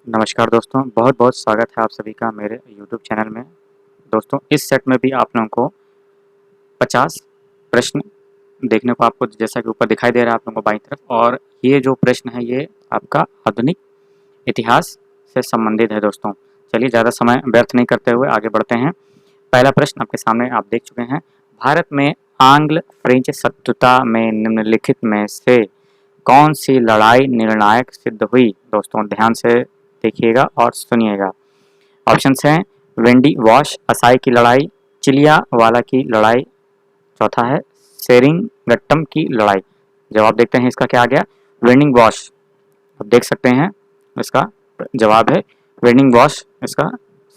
नमस्कार दोस्तों, बहुत बहुत स्वागत है आप सभी का मेरे YouTube चैनल में। दोस्तों, इस सेट में भी आप लोगों को 50 प्रश्न देखने को आपको जैसा कि ऊपर दिखाई दे रहा है आप लोगों को बाईं तरफ, और ये जो प्रश्न है ये आपका आधुनिक इतिहास से संबंधित है दोस्तों। चलिए ज़्यादा समय व्यर्थ नहीं करते हुए आगे बढ़ते हैं। पहला प्रश्न आपके सामने आप देख चुके हैं। भारत में आंग्ल फ्रेंच शत्रुता में निम्नलिखित में से कौन सी लड़ाई निर्णायक सिद्ध हुई? दोस्तों ध्यान से देखिएगा और सुनिएगा। ऑप्शंस हैं वेंडी वॉश असाई की लड़ाई, चिलियावाला की लड़ाई, चौथा है सेरिंगट्टम की लड़ाई। जवाब देखते हैं इसका क्या आ गया, वेंडिंग वॉश। अब देख सकते हैं इसका जवाब है वेंडिंग वॉश, इसका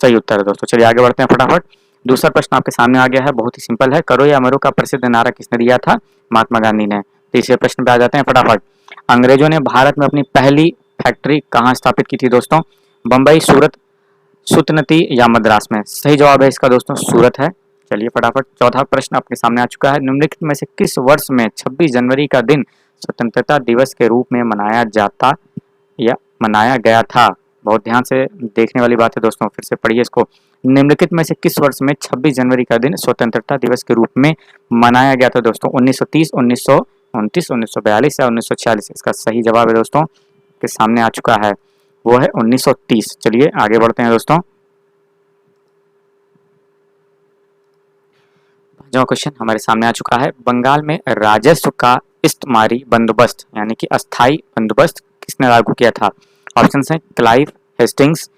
सही उत्तर है दोस्तों। चलिए आगे बढ़ते हैं फटाफट। दूसरा प्रश्न आपके सामने आ गया है, बहुत ही सिंपल है। करो या मरो का प्रसिद्ध नारा किसने दिया था? महात्मा गांधी ने। तीसरे प्रश्न पे आ जाते हैं फटाफट। अंग्रेजों ने भारत में अपनी पहली फैक्ट्री कहाँ स्थापित की थी दोस्तों? बम्बई, सूरत, सुतनती या मद्रास में? सही जवाब है इसका दोस्तों सूरत है। चलिए फटाफट चौथा प्रश्न आपके सामने आ चुका है। निम्नलिखित में से किस वर्ष में 26 जनवरी का दिन स्वतंत्रता दिवस के रूप में मनाया जाता या मनाया गया था? बहुत ध्यान से देखने वाली बात है दोस्तों, फिर से पढ़िए इसको। निम्नलिखित में से किस वर्ष में 26 जनवरी का दिन स्वतंत्रता दिवस के रूप में मनाया गया था दोस्तों? 1930, 1929, 1942 या 1946? इसका सही जवाब है दोस्तों के सामने आ चुका है, वो है 1930। चलिए आगे बढ़ते हैं दोस्तों। जो क्वेश्चन हमारे सामने आ चुका है, बंगाल में राजस्व का इस्तेमारी बंदोबस्त यानी कि अस्थाई बंदोबस्त किसने लागू किया था? ऑप्शन है क्लाइव हेस्टिंग्स,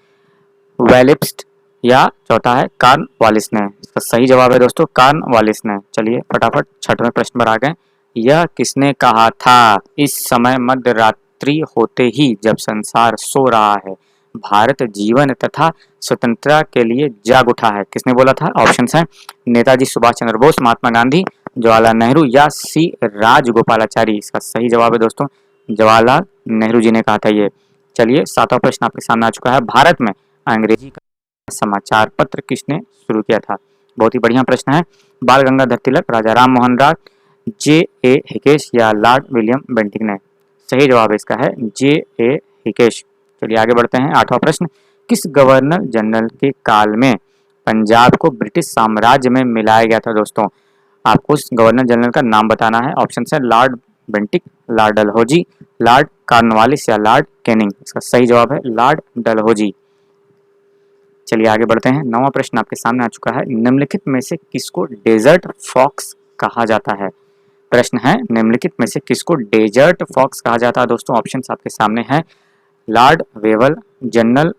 वेलिप्स्ट या चौथा है कार्नवालिस ने। इसका सही जवाब है दोस्तों कार्नवालिस ने। चलिए फटाफट छठवें प्रश्न पर आ गए। यह किसने कहा था, इस समय मध्य रात्रि होते ही जब संसार सो रहा है भारत जीवन तथा स्वतंत्रता के लिए जाग उठा है? किसने बोला था? ऑप्शन है नेताजी सुभाष चंद्र बोस, महात्मा गांधी, जवाहरलाल नेहरू या सी राजगोपालाचारी? इसका सही जवाब है दोस्तों जवाहरलाल नेहरू जी ने कहा था ये। चलिए सातवां प्रश्न आपके सामने आ चुका है। भारत में अंग्रेजी का समाचार पत्र किसने शुरू किया था? बहुत ही बढ़िया प्रश्न है। बाल गंगाधर तिलक, राजा राम मोहन राय, जे ए हिकेश या लॉर्ड विलियम बेंटिंक ने? सही जवाब इसका है जे ए हिकेश। चलिए आगे बढ़ते हैं। आठवां प्रश्न, किस गवर्नर जनरल के काल में पंजाब को ब्रिटिश साम्राज्य में मिलाया गया था दोस्तों? आपको उस गवर्नर जनरल का नाम बताना है। ऑप्शन है Lord Bentinck, Lord Dalhousie, Lord Cornwallis या लॉर्ड कैनिंग? इसका सही जवाब है लॉर्ड डलहौजी। चलिए आगे बढ़ते हैं। नौवां प्रश्न आपके सामने आ चुका है। निम्नलिखित में से किसको डेजर्ट फॉक्स कहा जाता है? प्रश्न है निम्नलिखित में से किसको डेजर्ट फॉक्स कहा जाता है दोस्तों? ऑप्शंस आपके सामने हैं लॉर्ड वेवल, जनरल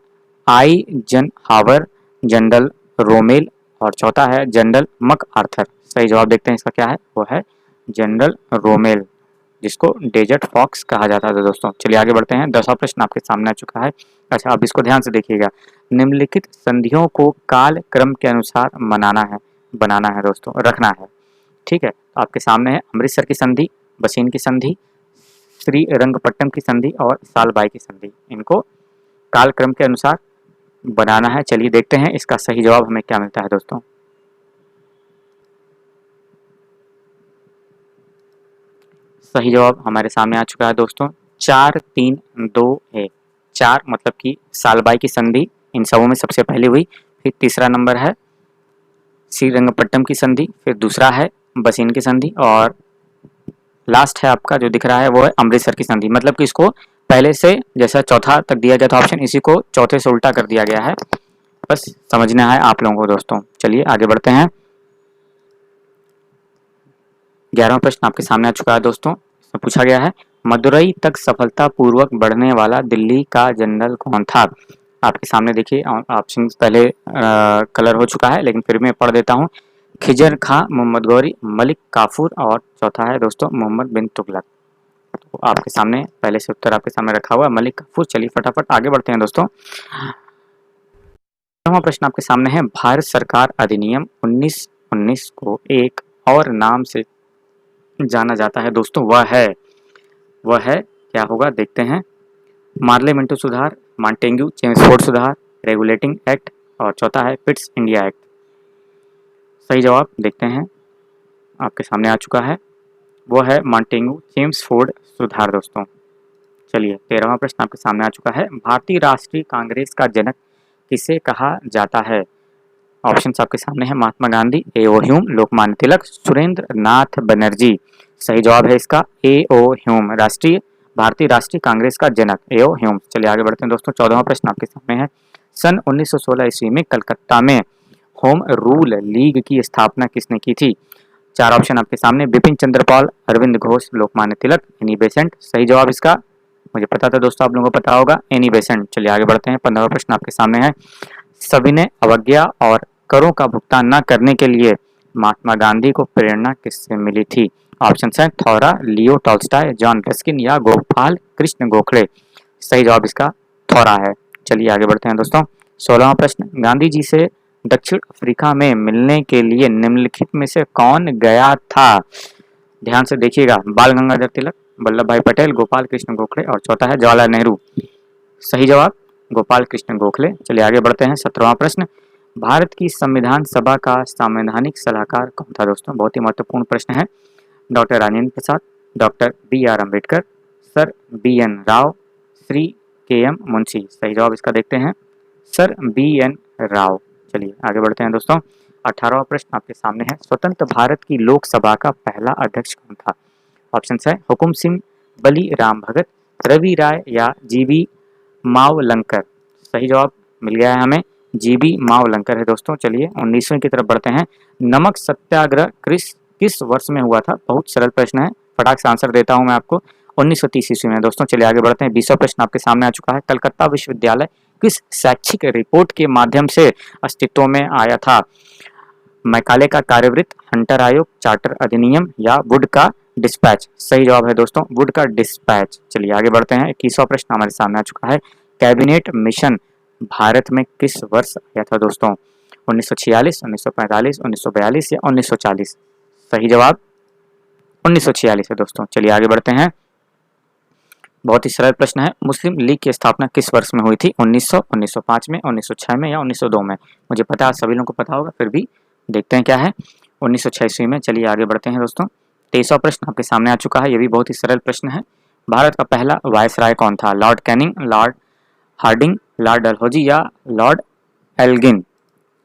आई जन हावर, जनरल रोमेल और चौथा है जनरल मक आर्थर। सही जवाब देखते हैं इसका क्या है, वो है जनरल रोमेल, जिसको डेजर्ट फॉक्स कहा जाता था दोस्तों। चलिए आगे बढ़ते हैं। 10वां प्रश्न आपके सामने आ चुका है। अच्छा अब इसको ध्यान से देखिएगा। निम्नलिखित संधियों को काल क्रम के अनुसार बनाना है दोस्तों, रखना है। ठीक है, तो आपके सामने है अमृतसर की संधि, बसीन की संधि, श्रीरंगपट्टम की संधि और सालबाई की संधि। इनको कालक्रम के अनुसार बनाना है। चलिए देखते हैं इसका सही जवाब हमें क्या मिलता है दोस्तों। सही जवाब हमारे सामने आ चुका है दोस्तों 4-3-2 है। 4 मतलब कि सालबाई की संधि इन सबों में सबसे पहले हुई, फिर तीसरा नंबर है श्रीरंगपट्टम की संधि, फिर दूसरा है बसीन की संधि और लास्ट है आपका जो दिख रहा है वो है अमृतसर की संधि। मतलब कि इसको पहले से जैसा चौथा तक दिया गया था ऑप्शन, इसी को चौथे से उल्टा कर दिया गया है। बस समझना है आप लोगों को दोस्तों। चलिए आगे बढ़ते हैं। 11वां प्रश्न आपके सामने आ चुका है दोस्तों। इसमें पूछा गया है मदुरई तक सफलतापूर्वक बढ़ने वाला दिल्ली का जनरल कौन था? आपके सामने देखिए ऑप्शन पहले कलर हो चुका है लेकिन फिर मैं पढ़ देता हूँ। खिजर खां, मोहम्मद गौरी, मलिक काफूर और चौथा है दोस्तों मोहम्मद बिन तुगलक। तो आपके सामने पहले से उत्तर आपके सामने रखा हुआ है मलिक काफूर। चलिए फटाफट आगे बढ़ते हैं दोस्तों। 9वां प्रश्न आपके सामने है भारत सरकार अधिनियम 1919 को एक और नाम से जाना जाता है दोस्तों, वह है क्या होगा देखते हैं। मार्लेमेंटो सुधार, मॉन्टेग्यू चेम्सफोर्ड सुधार, रेगुलेटिंग एक्ट और चौथा है पिट्स इंडिया एक्ट। सही जवाब देखते हैं आपके सामने आ चुका है, वो है मॉन्टेग्यू चेम्सफोर्ड सुधार दोस्तों। चलिए 13वां प्रश्न आपके सामने आ चुका है। भारतीय राष्ट्रीय कांग्रेस का जनक किसे कहा जाता है? ऑप्शंस आपके सामने है। महात्मा गांधी, ए.ओ. ह्यूम, लोकमान्य तिलक, सुरेंद्र नाथ बनर्जी। सही जवाब है इसका ए.ओ. ह्यूम, भारतीय राष्ट्रीय कांग्रेस का जनक ए.ओ. ह्यूम। चलिए आगे बढ़ते हैं दोस्तों। 14वां प्रश्न आपके सामने है। सन 1916 ईस्वी में कलकत्ता में होम रूल लीग की स्थापना किसने की थी? 4 ऑप्शन आपके सामने। Bipin Chandra Pal, Arvind Ghosh, Lokmanya Tilak, Annie Besant. सही जवाब इसका, मुझे पता था दोस्तों आप लोगों को पता होगा, एनी बेसेंट। चलिए आगे बढ़ते हैं। 15वां प्रश्न आपके सामने है। सविनय अवज्ञा और करों का भुगतान न करने के लिए महात्मा गांधी को प्रेरणा किससे मिली थी? ऑप्शन है थौरा, लियो टॉल्स्टॉय, जॉन रस्किन या गोपाल कृष्ण गोखले। सही जवाब इसका थौरा है। चलिए आगे बढ़ते हैं दोस्तों। 16वां प्रश्न। गांधी जी से दक्षिण अफ्रीका में मिलने के लिए निम्नलिखित में से कौन गया था? ध्यान से देखिएगा। बाल गंगाधर तिलक, वल्लभ भाई पटेल, गोपाल कृष्ण गोखले और चौथा है जवाहरलाल नेहरू। सही जवाब गोपाल कृष्ण गोखले। चलिए आगे बढ़ते हैं। 17वां प्रश्न। भारत की संविधान सभा का संवैधानिक सलाहकार कौन था दोस्तों? बहुत ही महत्वपूर्ण प्रश्न है। Doctor Rajendra Prasad, doctor B R. Ambedkar, sir B N. Rao, Shri K M. Munshi. सही जवाब इसका देखते हैं सर बी.एन. राव। चलिए आगे बढ़ते हैं दोस्तों। 18वां प्रश्न आपके सामने है। स्वतंत्र भारत की लोकसभा का पहला अध्यक्ष कौन था? ऑप्शन है हुकुम सिंह, बली राम भगत, रवि राय या जीबी मावलंकर। सही जवाब मिल गया है हमें, जीबी मावलंकर है दोस्तों। चलिए 19वीं की तरफ बढ़ते हैं। नमक सत्याग्रह किस वर्ष में हुआ था? बहुत सरल प्रश्न है, फटाक से आंसर देता हूं मैं आपको। 1930 ईस्वी में दोस्तों। चलिए आगे बढ़ते हैं। 20वां प्रश्न आपके सामने आ चुका है। कलकत्ता विश्वविद्यालय किस शैक्षिक रिपोर्ट के माध्यम से अस्तित्व में आया था? मैकाले का कार्यवृत्त, हंटर आयोग, चार्टर अधिनियम या वुड का डिस्पैच। सही जवाब है दोस्तों वुड का डिस्पैच। चलिए आगे बढ़ते हैं। 21वां प्रश्न हमारे सामने आ चुका है। कैबिनेट मिशन भारत में किस वर्ष आया था दोस्तों? 1946, 1945, 1942 या 1940। सही जवाब 1946 है दोस्तों। चलिए आगे बढ़ते हैं। बहुत ही सरल प्रश्न है। मुस्लिम लीग की स्थापना किस वर्ष में हुई थी? 1900, 1905 में, 1906 में या 1902 में? मुझे पता है सभी लोगों को पता होगा, फिर भी देखते हैं क्या है। 1906 ईस्वी में। चलिए आगे बढ़ते हैं दोस्तों। 23वां प्रश्न आपके सामने आ चुका है। ये भी बहुत ही सरल प्रश्न है। भारत का पहला वायसराय कौन था? Lord Canning, Lord Hardinge, Lord Dalhousie या लॉर्ड एल्गिन।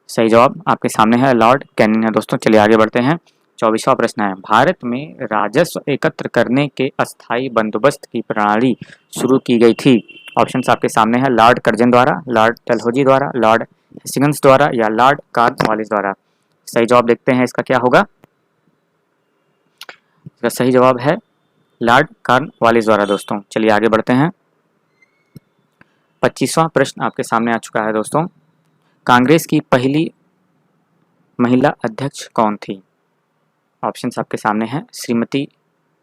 सही जवाब आपके सामने है लॉर्ड कैनिंग है दोस्तों। चलिए आगे बढ़ते हैं। 24वां प्रश्न है। भारत में राजस्व एकत्र करने के अस्थायी बंदोबस्त की प्रणाली शुरू की गई थी। ऑप्शंस आपके सामने है। लॉर्ड कर्जन द्वारा, लॉर्ड डलहौजी द्वारा, लॉर्ड हेस्टिंग्स द्वारा या लॉर्ड कॉर्नवालिस द्वारा। सही जवाब देखते हैं इसका क्या होगा। इसका सही जवाब है लॉर्ड कॉर्नवालिस द्वारा दोस्तों। चलिए आगे बढ़ते हैं। 25वां प्रश्न आपके सामने आ चुका है दोस्तों। कांग्रेस की पहली महिला अध्यक्ष कौन थी? ऑप्शंस आपके सामने हैं। श्रीमती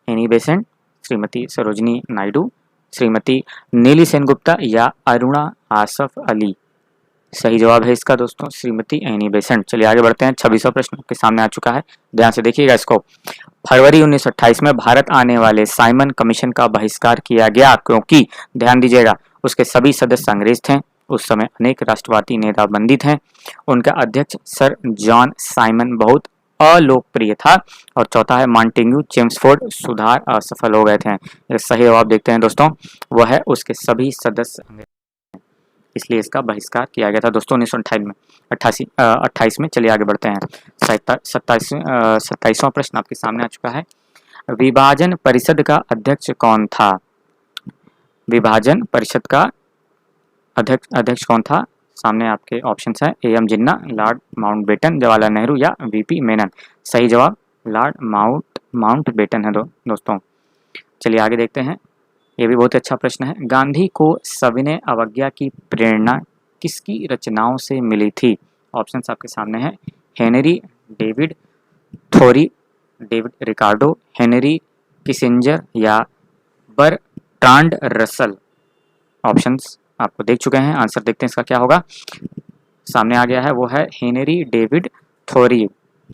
एनी बेसेंट, श्रीमती सरोजनी नायडू, श्रीमती नीली सेनगुप्ता या अरुणा आसफ अली। सही जवाब है इसका दोस्तों श्रीमती एनी बेसेंट। चलिए आगे बढ़ते हैं। 26वां प्रश्न आपके सामने आ चुका है। ध्यान से देखिएगा इसको। फरवरी 1928 में भारत आने वाले साइमन कमीशन का बहिष्कार किया गया क्योंकि, ध्यान दीजिएगा, उसके सभी सदस्य अंग्रेज थे। उस समय अनेक राष्ट्रवादी नेता बंदी थे। उनका अध्यक्ष सर जॉन साइमन बहुत अलोकप्रिय था। और चौथा है मॉन्टेग्यू चेम्सफोर्ड सुधार असफल हो गए थे। सही जवाब देखते हैं दोस्तों, वह है उसके सभी सदस्य अंग्रेज, इसलिए इसका बहिष्कार किया गया था दोस्तों 1928 में 28 में। चलिए आगे बढ़ते हैं। 27वां प्रश्न आपके सामने आ चुका है। विभाजन परिषद का अध्यक्ष कौन था? विभाजन परिषद का अध्यक्ष कौन था? सामने आपके ऑप्शंस हैं। AM. Jinnah, Lord Mountbatten, Jawaharlal Nehru या वी.पी. मेनन। सही जवाब लॉर्ड माउंटबेटन है दोस्तों। चलिए आगे देखते हैं। ये भी बहुत अच्छा प्रश्न है। गांधी को सविनय अवज्ञा की प्रेरणा किसकी रचनाओं से मिली थी? ऑप्शंस आपके सामने हैं। हेनरी डेविड थोरी, डेविड रिकार्डो, हेनरी किसिंजर या बर्ट्रांड रसल। ऑप्शंस आपको देख चुके हैं, आंसर देखते हैं इसका क्या होगा। सामने आ गया है, वो है हेनरी डेविड थोरी।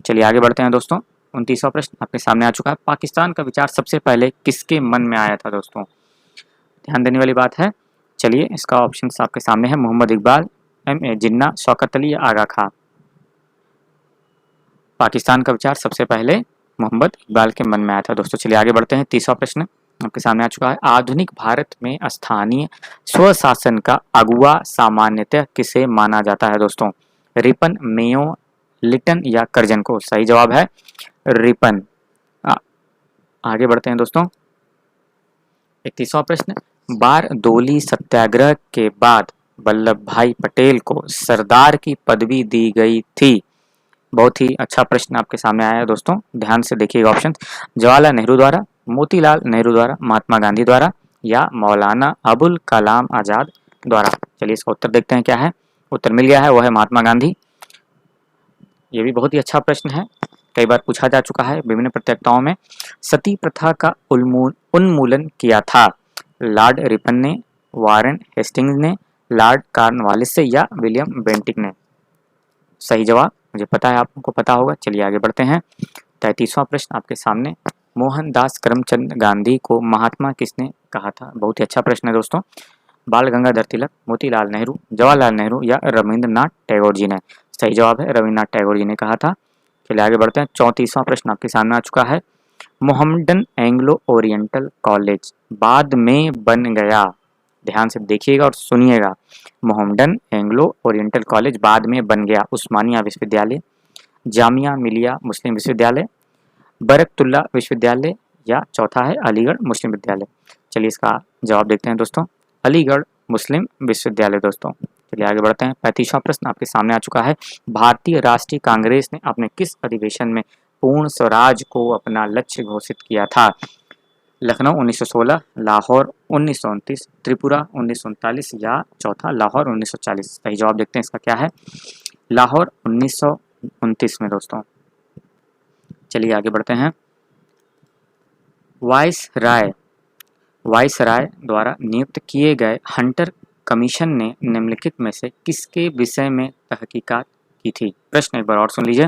चलिए आगे बढ़ते हैं दोस्तों। 29वां प्रश्न आपके सामने आ चुका है। पाकिस्तान का विचार सबसे पहले किसके मन में आया था दोस्तों? ध्यान देने वाली बात है। चलिए इसका ऑप्शन आपके सामने है। मोहम्मद इकबाल, एम.ए. जिन्ना, शौकत अली या आगा खां। पाकिस्तान का विचार सबसे पहले मोहम्मद इकबाल के मन में आया था दोस्तों। चलिए आगे बढ़ते हैं। 30वां प्रश्न। आपके सामने आ चुका है। आधुनिक भारत में स्थानीय स्वशासन का अगुवा सामान्यतः किसे माना जाता है दोस्तों? रिपन, मेयो, लिटन या कर्जन को? सही जवाब है रिपन। आगे बढ़ते हैं दोस्तों। 31वां प्रश्न, बारदोली सत्याग्रह के बाद वल्लभ भाई पटेल को सरदार की पदवी दी गई थी? बहुत ही अच्छा प्रश्न आपके सामने आया है दोस्तों, ध्यान से देखिएगा ऑप्शन। जवाहरलाल नेहरू द्वारा, मोतीलाल नेहरू द्वारा, महात्मा गांधी द्वारा या मौलाना अबुल कलाम आजाद द्वारा? चलिए इसका उत्तर देखते हैं क्या है। उत्तर मिल गया है, वह है महात्मा गांधी। ये भी बहुत ही अच्छा प्रश्न है, कई बार पूछा जा चुका है विभिन्न प्रतियोगिताओं में। सती प्रथा का उन्मूलन किया था? लॉर्ड रिपन ने, वारेन हेस्टिंग्स ने, लॉर्ड कॉर्नवालिस से या विलियम बेंटिक ने? सही जवाब मुझे पता है, आप लोगों को पता होगा। चलिए आगे बढ़ते हैं। 33वां प्रश्न आपके सामने, मोहनदास करमचंद गांधी को महात्मा किसने कहा था? बहुत ही अच्छा प्रश्न है दोस्तों। बाल गंगाधर तिलक, मोतीलाल नेहरू, जवाहरलाल नेहरू या रविंद्रनाथ टैगोर जी ने? सही जवाब है रविंद्रनाथ टैगोर जी ने कहा था। चलिए आगे बढ़ते हैं। 34वां प्रश्न आपके सामने आ चुका है। मोहम्मडन एंग्लो ओरिएंटल कॉलेज बाद में बन गया, ध्यान से देखिएगा और सुनिएगा। मोहम्मडन एंग्लो ओरिएंटल कॉलेज बाद में बन गया उस्मानिया विश्वविद्यालय, जामिया मिलिया मुस्लिम विश्वविद्यालय, बरकतुल्ला विश्वविद्यालय या चौथा है अलीगढ़ मुस्लिम विद्यालय? चलिए इसका जवाब देखते हैं दोस्तों, अलीगढ़ मुस्लिम विश्वविद्यालय दोस्तों। चलिए आगे बढ़ते हैं। 35वां प्रश्न आपके सामने आ चुका है। भारतीय राष्ट्रीय कांग्रेस ने अपने किस अधिवेशन में पूर्ण स्वराज को अपना लक्ष्य घोषित किया था? लखनऊ 1916, लाहौर 1929, त्रिपुरा 1939 या चौथा लाहौर 1940? सही जवाब देखते हैं इसका क्या है, लाहौर 1929 में दोस्तों। चलिए आगे बढ़ते हैं। वाइस राय द्वारा नियुक्त किए गए हंटर कमीशन ने निम्नलिखित में से किसके विषय में तहकीकात की थी? प्रश्न एक बार और सुन लीजिए।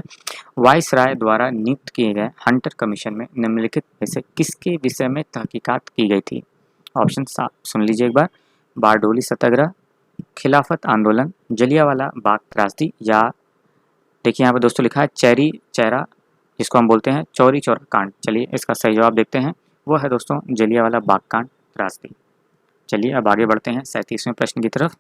वाइस राय द्वारा नियुक्त किए गए हंटर कमीशन में निम्नलिखित में से किसके विषय में तहकीकात की गई थी? ऑप्शन सुन लीजिए एक बार। बारडोली सत्याग्रह, खिलाफत आंदोलन, जलियांवाला बाग त्रासदी या देखिए यहाँ पर दोस्तों लिखा है चैरी चेहरा, जिसको हम बोलते हैं चौरी चौरा कांड। चलिए इसका सही जवाब देखते हैं, वो है दोस्तों जलियांवाला बाग कांड त्रासदी। चलिए अब आगे बढ़ते हैं 37वें प्रश्न की तरफ।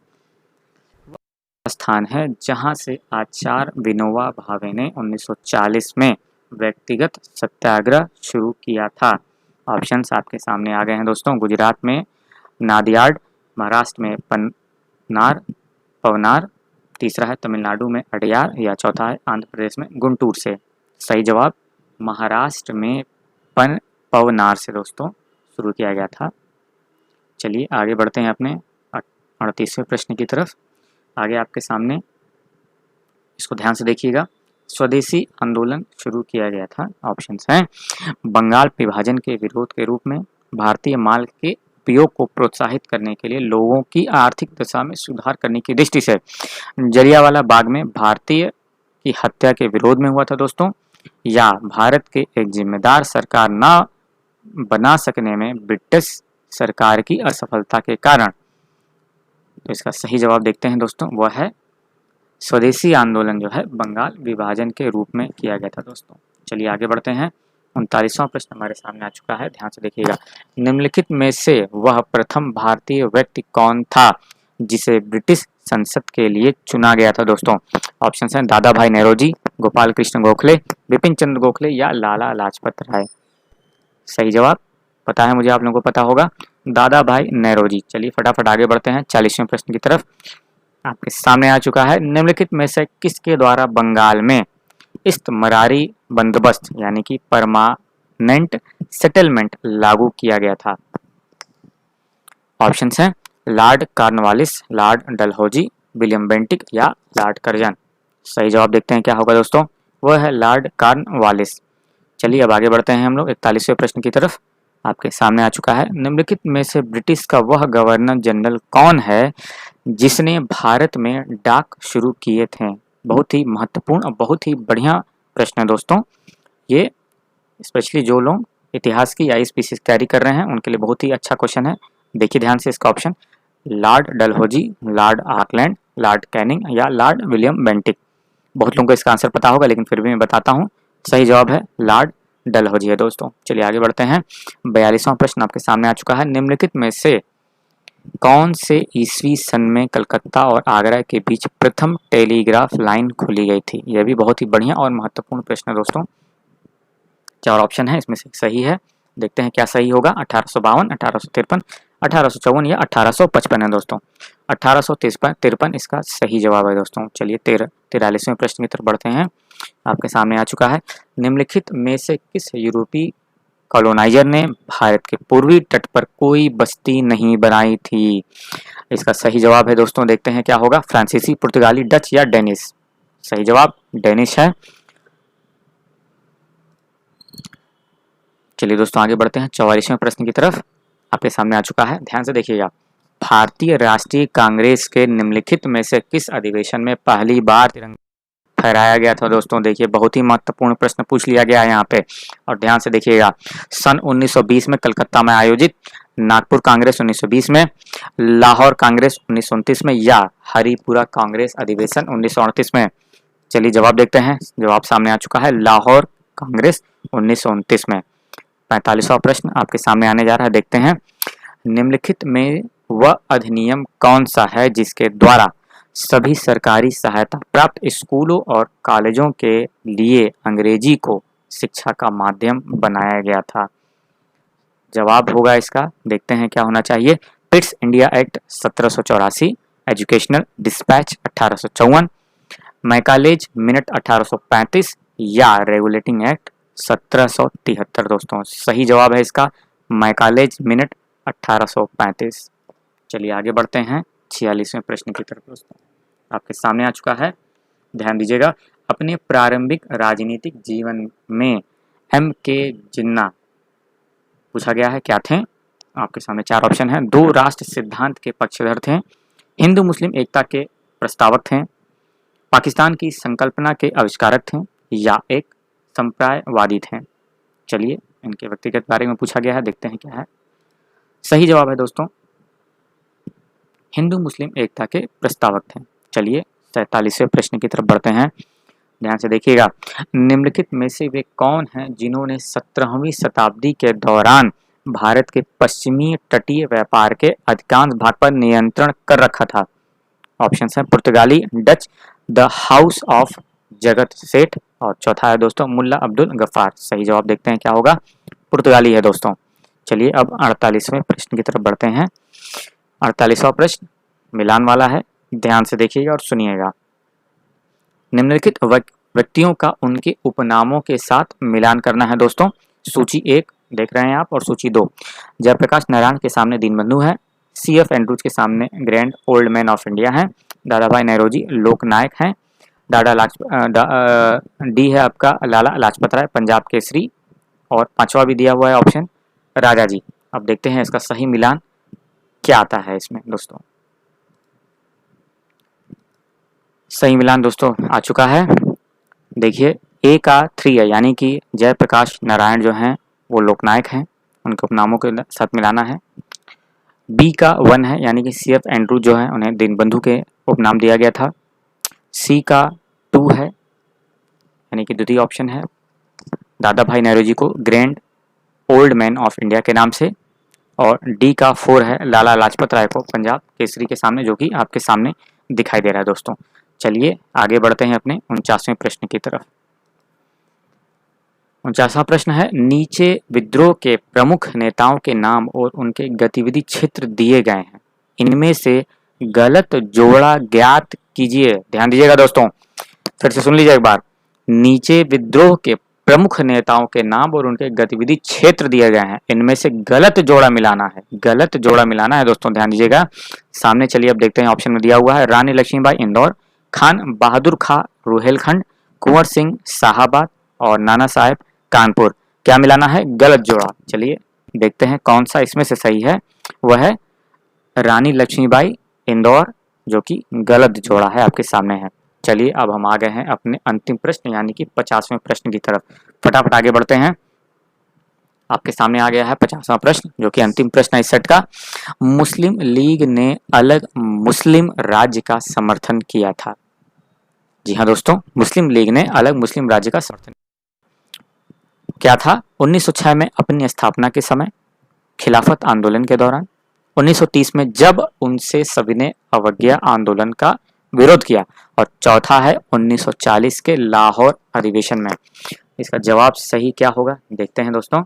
स्थान है जहां से आचार्य विनोबा भावे ने 1940 में व्यक्तिगत सत्याग्रह शुरू किया था? ऑप्शंस आपके सामने आ गए हैं दोस्तों। गुजरात में नादियाड, महाराष्ट्र में पवनार, तीसरा है तमिलनाडु में अडयार या चौथा है आंध्र प्रदेश में गुंटूर से? सही जवाब महाराष्ट्र में पवनार से दोस्तों शुरू किया गया था। चलिए आगे बढ़ते हैं अपने 38वें प्रश्न की तरफ। आगे आपके सामने इसको ध्यान से देखिएगा। स्वदेशी आंदोलन शुरू किया गया था? ऑप्शंस हैं बंगाल विभाजन के विरोध के रूप में, भारतीय माल के उपयोग को प्रोत्साहित करने के लिए, लोगों की आर्थिक दशा में सुधार करने की दृष्टि से, जलियांवाला बाग में भारतीय की हत्या के विरोध में हुआ था दोस्तों, या भारत के एक जिम्मेदार सरकार न बना सकने में ब्रिटिश सरकार की असफलता के कारण? तो इसका सही जवाब देखते हैं दोस्तों, वह है स्वदेशी आंदोलन जो है बंगाल विभाजन के रूप में किया गया था दोस्तों। चलिए आगे बढ़ते हैं। 39वां प्रश्न हमारे सामने आ चुका है, ध्यान से देखिएगा। निम्नलिखित में से वह प्रथम भारतीय व्यक्ति कौन था जिसे ब्रिटिश संसद के लिए चुना गया था दोस्तों? ऑप्शन हैं दादा भाई नौरोजी, गोपाल कृष्ण गोखले, बिपिन चंद्र गोखले या लाला लाजपत राय? सही जवाब पता है मुझे, आप लोगों को पता होगा, दादा भाई नौरोजी। चलिए फटाफट आगे बढ़ते हैं 40वें प्रश्न की तरफ। आपके सामने आ चुका है। निम्नलिखित में से किसके द्वारा बंगाल में इस्तमरारी बंदोबस्त यानी कि परमानेंट सेटलमेंट लागू किया गया था? ऑप्शंस हैं Lord Cornwallis, Lord Dalhousie, William Bentinck या लॉर्ड कर्जन? सही जवाब देखते हैं क्या होगा दोस्तों, वह है लॉर्ड कॉर्नवालिस। चलिए अब आगे बढ़ते हैं हम लोग 41वें प्रश्न की तरफ। आपके सामने आ चुका है। निम्नलिखित में से ब्रिटिश का वह गवर्नर जनरल कौन है जिसने भारत में डाक शुरू किए थे? बहुत ही महत्वपूर्ण और बहुत ही बढ़िया प्रश्न है दोस्तों ये, स्पेशली जो लोग इतिहास की या ISPC तैयारी कर रहे हैं उनके लिए बहुत ही अच्छा क्वेश्चन है। देखिए ध्यान से इसका option, Lord Dalhousie, Lord Auckland, Lord Canning या लॉर्ड विलियम बेंटिक? बहुत लोगों को इसका आंसर पता होगा लेकिन फिर भी मैं बताता हूँ। सही जवाब है लॉर्ड डलहौजी है दोस्तों। चलिए आगे बढ़ते हैं। 42वां प्रश्न आपके सामने आ चुका है। निम्नलिखित में से कौन से ईस्वी सन में कलकत्ता और आगरा के बीच प्रथम टेलीग्राफ लाइन खोली गई थी? यह भी बहुत ही बढ़िया और महत्वपूर्ण प्रश्न है दोस्तों। 4 ऑप्शन है, इसमें से सही है, देखते हैं क्या सही होगा। 1852, 1853, 1854 या 1855 है दोस्तों। 1853 इसका सही जवाब है दोस्तों। चलिए 43वें प्रश्न की तरफ बढ़ते हैं। आपके सामने आ चुका है। निम्नलिखित में से किस यूरोपीय कॉलोनाइजर ने भारत के पूर्वी तट पर कोई बस्ती नहीं बनाई थी? इसका सही जवाब है दोस्तों, देखते हैं क्या होगा। फ्रांसीसी, पुर्तगाली, डच या डेनिश? सही जवाब डेनिश है। चलिए दोस्तों आगे बढ़ते हैं 44वें प्रश्न की तरफ। आपके सामने आ चुका है, ध्यान से देखिएगा। भारतीय राष्ट्रीय कांग्रेस के निम्नलिखित में से किस अधिवेशन में पहली बार तिरंगा फहराया गया था? दोस्तों देखिए, बहुत ही महत्वपूर्ण प्रश्न पूछ लिया गया है यहाँ पे, और ध्यान से देखिएगा। सन 1920 में कलकत्ता में आयोजित नागपुर कांग्रेस 1920 में, लाहौर कांग्रेस 1929 में या हरिपुरा कांग्रेस अधिवेशन 1938 में? चलिए जवाब देखते हैं। जवाब सामने आ चुका है, लाहौर कांग्रेस 1929 में। 45वां प्रश्न आपके सामने आने जा रहा है, देखते हैं। निम्नलिखित में वह अधिनियम कौन सा है जिसके द्वारा सभी सरकारी सहायता प्राप्त स्कूलों और कॉलेजों के लिए अंग्रेजी को शिक्षा का माध्यम बनाया गया था? जवाब होगा इसका, देखते हैं क्या होना चाहिए। Pitt's India act 1784, educational dispatch 1854, Macaulay's minute 1835 या रेगुलेटिंग एक्ट 1773 दोस्तों। सही जवाब है इसका, मैकालेज मिनट 1835। चलिए आगे बढ़ते हैं 46वें प्रश्न की तरफ दोस्तों। आपके सामने आ चुका है, ध्यान दीजिएगा। अपने प्रारंभिक राजनीतिक जीवन में M.K. जिन्ना पूछा गया है, क्या थे? आपके सामने 4 ऑप्शन हैं। 2 राष्ट्र सिद्धांत के पक्षधर थे, हिंदू मुस्लिम एकता के प्रस्तावक थे, पाकिस्तान की संकल्पना के आविष्कारक थे या एक संप्रदायवादी थे? चलिए इनके व्यक्तिगत बारे में पूछा गया है, देखते हैं क्या है। सही जवाब है दोस्तों, हिंदू मुस्लिम एकता के प्रस्तावक थे। चलिए 47वें प्रश्न की तरफ बढ़ते हैं, ध्यान से देखिएगा। निम्नलिखित में से वे कौन हैं जिन्होंने 17वीं शताब्दी के दौरान भारत के पश्चिमी तटीय व्यापार के अधिकांश भाग पर नियंत्रण कर रखा था? ऑप्शन है पुर्तगाली, डच, द हाउस ऑफ जगत सेठ, और चौथा है दोस्तों मुल्ला अब्दुल गफ्फार। सही जवाब देखते हैं क्या होगा, पुर्तगाली है दोस्तों। चलिए अब 48वें प्रश्न की तरफ बढ़ते हैं। 48वां प्रश्न मिलान वाला है, ध्यान से देखिएगा और सुनिएगा। निम्नलिखित व्यक्तियों का उनके उपनामों के साथ मिलान करना है दोस्तों। सूची 1 देख रहे हैं आप, और सूची 2। जयप्रकाश नारायण के सामने दीनबंधु है, CF एंड्रूज के सामने grand old man of India है, दादा भाई नौरोजी लोकनायक हैं, डी है आपका लाला लाजपत राय पंजाब केसरी, और 5वां भी दिया हुआ है ऑप्शन राजा जी। अब देखते हैं इसका सही मिलान क्या आता है इसमें दोस्तों। सही मिलान दोस्तों आ चुका है। देखिए A का 3 है, यानी कि जयप्रकाश नारायण जो हैं वो लोकनायक हैं, उनके उपनामों के साथ मिलाना है। B का 1 है, यानी कि CF एंड्रू जो है उन्हें दीनबंधु के उपनाम दिया गया था। C का 2 है, यानी कि द्वितीय ऑप्शन है, दादा भाई नौरोजी को grand old man of India के नाम से, और D का 4 है, लाला लाजपत राय को पंजाब केसरी के सामने, जो कि आपके सामने दिखाई दे रहा है दोस्तों। चलिए आगे बढ़ते हैं अपने 49वें प्रश्न की तरफ। 49वां प्रश्न है, नीचे विद्रोह के प्रमुख नेताओं के नाम और उनके गतिविधि क्षेत्र दिए गए हैं, इनमें से गलत जोड़ा ज्ञात कीजिए। ध्यान दीजिएगा दोस्तों, फिर से सुन लीजिए एक बार। नीचे विद्रोह के प्रमुख नेताओं के नाम और उनके गतिविधि क्षेत्र दिए गए हैं, इनमें से गलत जोड़ा मिलाना है, गलत जोड़ा मिलाना है दोस्तों, ध्यान दीजिएगा। सामने चलिए अब देखते हैं, ऑप्शन में दिया हुआ है रानी लक्ष्मीबाई इंदौर, खान बहादुर खां रुहेलखंड, कुंवर सिंह साहाबाद और नाना साहेब कानपुर। क्या मिलाना है? गलत जोड़ा। चलिए देखते हैं कौन सा इसमें से सही है। वह है रानी लक्ष्मीबाई इंदौर, जो कि गलत जोड़ा है, आपके सामने है। चलिए अब हम आ गए हैं अपने अंतिम प्रश्न यानी कि 50वें प्रश्न की तरफ। फटाफट आगे बढ़ते हैं। आपके सामने आ गया है 50वां प्रश्न, जो कि अंतिम प्रश्न है इस सेट का। मुस्लिम लीग ने अलग मुस्लिम राज्य का समर्थन किया था। जी हाँ दोस्तों, मुस्लिम लीग ने अलग मुस्लिम राज्य का समर्थन। क्या था? 1906 में अपनी स्थापना के समय, खिलाफत आंदोलन के दौरान, 1930 में जब उनसे सविनय अवज्ञा आंदोलन का विरोध किया, और चौथा है 1940 के लाहौर अधिवेशन में। इसका जवाब सही क्या होगा देखते हैं दोस्तों।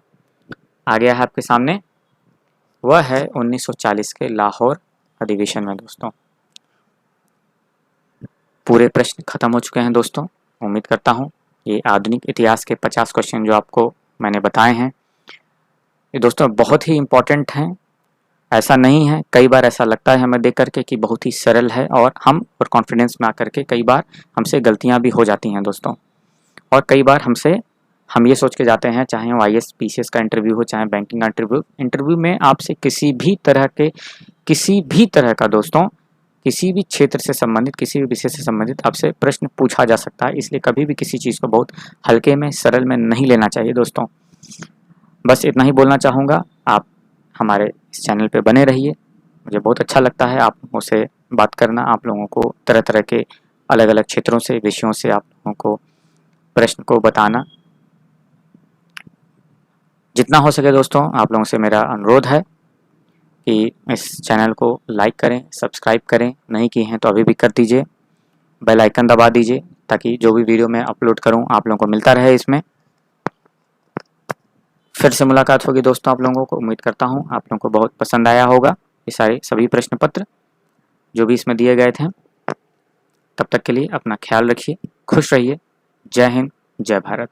आ गया है आपके सामने, वह है 1940 के लाहौर अधिवेशन में दोस्तों। पूरे प्रश्न खत्म हो चुके हैं दोस्तों। उम्मीद करता हूँ ये आधुनिक इतिहास के 50 क्वेश्चन जो आपको मैंने बताए हैं ये दोस्तों बहुत ही इम्पोर्टेंट हैं। ऐसा नहीं है, कई बार ऐसा लगता है हमें देख करके कि बहुत ही सरल है, और हम और कॉन्फिडेंस में आकर के कई बार हमसे गलतियां भी हो जाती हैं दोस्तों। और कई बार हम ये सोच के जाते हैं, चाहे वो IAS PCS का इंटरव्यू हो, चाहे बैंकिंग का इंटरव्यू में आपसे किसी भी तरह का दोस्तों, किसी भी क्षेत्र से संबंधित, किसी भी विषय से संबंधित आपसे प्रश्न पूछा जा सकता है। इसलिए कभी भी किसी चीज़ को बहुत हल्के में, सरल में नहीं लेना चाहिए दोस्तों। बस इतना ही बोलना चाहूँगा। आप हमारे इस चैनल पे बने रहिए। मुझे बहुत अच्छा लगता है आप लोगों से बात करना, आप लोगों को तरह तरह के अलग अलग क्षेत्रों से, विषयों से आप लोगों को प्रश्न को बताना। जितना हो सके दोस्तों, आप लोगों से मेरा अनुरोध है कि इस चैनल को लाइक करें, सब्सक्राइब करें, नहीं किए हैं तो अभी भी कर दीजिए, बेल आइकन दबा दीजिए, ताकि जो भी वीडियो मैं अपलोड करूं आप लोगों को मिलता रहे। इसमें फिर से मुलाकात होगी दोस्तों आप लोगों को। उम्मीद करता हूं आप लोगों को बहुत पसंद आया होगा ये सभी प्रश्न पत्र जो भी इसमें दिए गए थे। तब तक के लिए अपना ख्याल रखिए, खुश रहिए। जय हिंद, जय भारत।